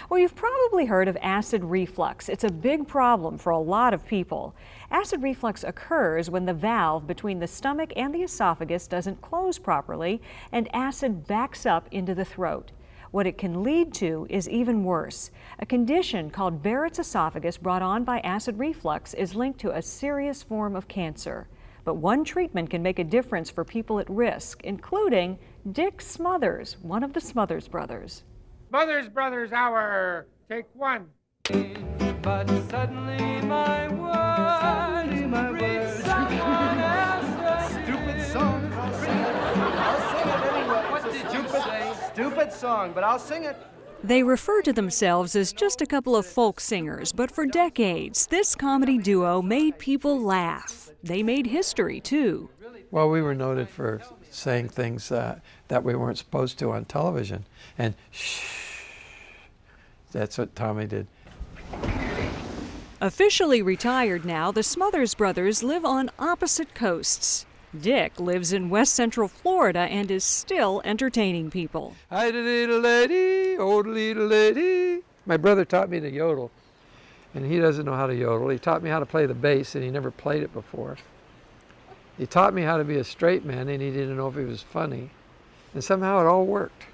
Well, you've probably heard of acid reflux. It's a big problem for a lot of people. Acid reflux occurs when the valve between the stomach and the esophagus doesn't close properly and acid backs up into the throat. What it can lead to is even worse. A condition called Barrett's esophagus brought on by acid reflux is linked to a serious form of cancer. But one treatment can make a difference for people at risk, including Dick Smothers, one of the Smothers brothers. Smothers Brothers Hour, take one. But suddenly my words someone else's Stupid song. I'll sing it anyway. What did you say? Stupid song, but I'll sing it. They refer to themselves as just a couple of folk singers, but for decades, this comedy duo made people laugh. They made history, too. Well, we were noted for saying things that we weren't supposed to on television. And shh, that's what Tommy did. Officially retired now, the Smothers brothers live on opposite coasts. Dick lives in West Central Florida and is still entertaining people. Hi, little lady, old little lady. My brother taught me to yodel, and he doesn't know how to yodel. He taught me how to play the bass, and he never played it before. He taught me how to be a straight man, and he didn't know if he was funny. And somehow it all worked.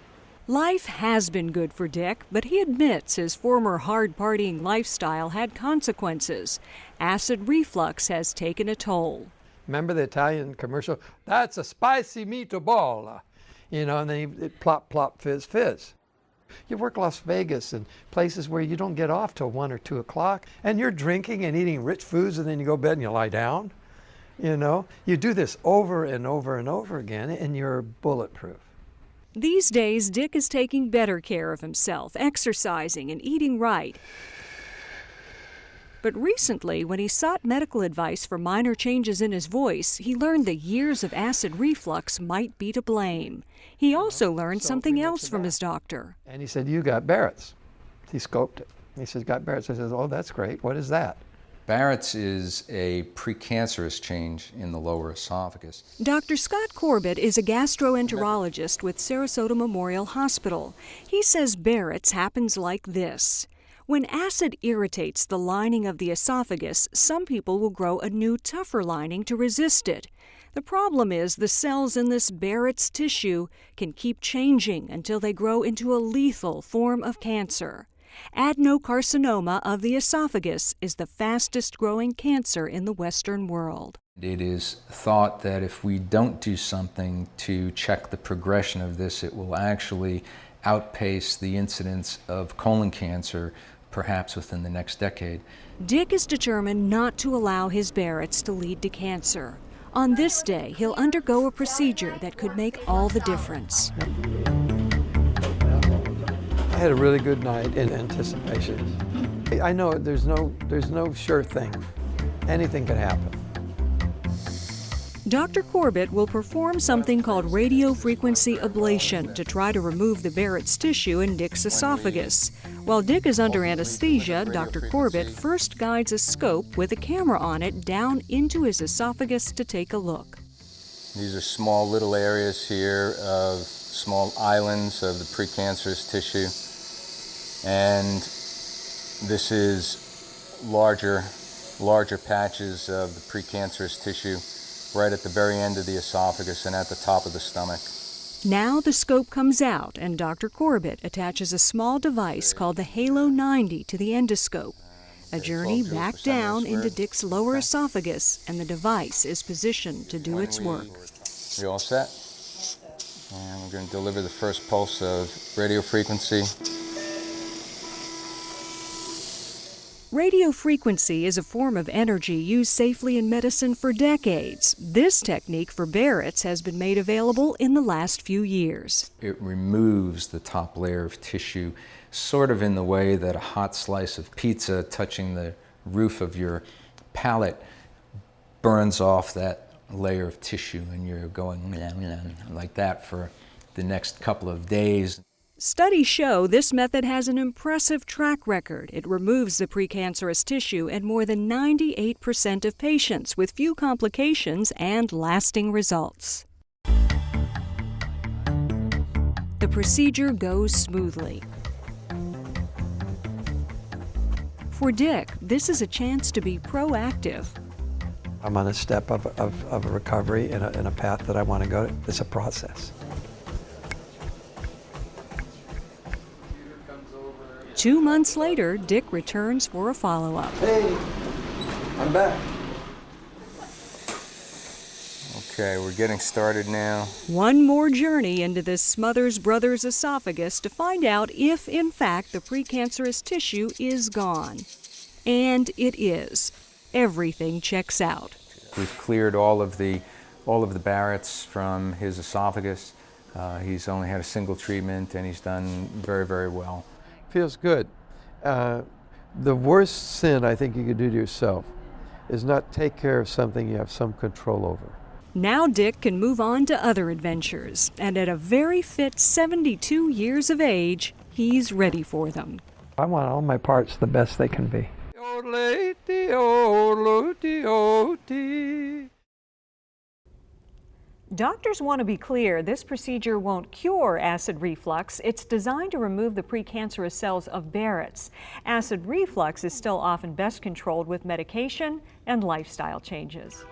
Life has been good for Dick, but he admits his former hard-partying lifestyle had consequences. Acid reflux has taken a toll. Remember the Italian commercial? That's a spicy meatball. You know, and then it plop, plop, fizz, fizz. You work Las Vegas and places where you don't get off till 1 or 2 o'clock, and you're drinking and eating rich foods, and then you go to bed and you lie down. You know, you do this over and over and over again, and you're bulletproof. These days, Dick is taking better care of himself, exercising and eating right. But recently, when he sought medical advice for minor changes in his voice, he learned that years of acid reflux might be to blame. He also learned something else from his doctor. And he said, "You got Barrett's." He scoped it. He says, "Got Barrett's." I says, "Oh, that's great. What is that?" Barrett's is a precancerous change in the lower esophagus. Dr. Scott Corbett is a gastroenterologist with Sarasota Memorial Hospital. He says Barrett's happens like this. When acid irritates the lining of the esophagus, some people will grow a new, tougher lining to resist it. The problem is the cells in this Barrett's tissue can keep changing until they grow into a lethal form of cancer. Adenocarcinoma of the esophagus is the fastest growing cancer in the Western world. It is thought that if we don't do something to check the progression of this, it will actually outpace the incidence of colon cancer, perhaps within the next decade. Dick is determined not to allow his Barrett's to lead to cancer. On this day, he'll undergo a procedure that could make all the difference. I had a really good night in anticipation. I know there's no sure thing. Anything could happen. Dr. Corbett will perform something called radiofrequency ablation to try to remove the Barrett's tissue in Dick's esophagus. While Dick is under anesthesia, Dr. Corbett first guides a scope with a camera on it down into his esophagus to take a look. These are small little areas here of small islands of the precancerous tissue, and this is larger patches of the precancerous tissue right at the very end of the esophagus and at the top of the stomach. Now the scope comes out and Dr. Corbett attaches a small device called the Halo 90 to the endoscope. A journey back down into Dick's lower esophagus, and the device is positioned to do its work. You all set? And we're going to deliver the first pulse of radiofrequency. Radiofrequency is a form of energy used safely in medicine for decades. This technique for Barrett's has been made available in the last few years. It removes the top layer of tissue, sort of in the way that a hot slice of pizza touching the roof of your palate burns off that layer of tissue, and you're going like that for the next couple of days. Studies show this method has an impressive track record. It removes the precancerous tissue in more than 98% of patients with few complications and lasting results. The procedure goes smoothly. For Dick, this is a chance to be proactive. I'm on a step of a recovery in a path that I want to go to. It's a process. 2 months later, Dick returns for a follow-up. Hey, I'm back. Okay, we're getting started now. One more journey into this Smothers Brothers esophagus to find out if, in fact, the precancerous tissue is gone. And it is. Everything checks out. We've cleared all of the Barretts from his esophagus. He's only had a single treatment, and he's done very, very well. Feels good. The worst sin I think you could do to yourself is not take care of something you have some control over. Now Dick can move on to other adventures, and at a very fit 72 years of age, he's ready for them. I want all my parts the best they can be. Doctors want to be clear, this procedure won't cure acid reflux. It's designed to remove the precancerous cells of Barrett's. Acid reflux is still often best controlled with medication and lifestyle changes.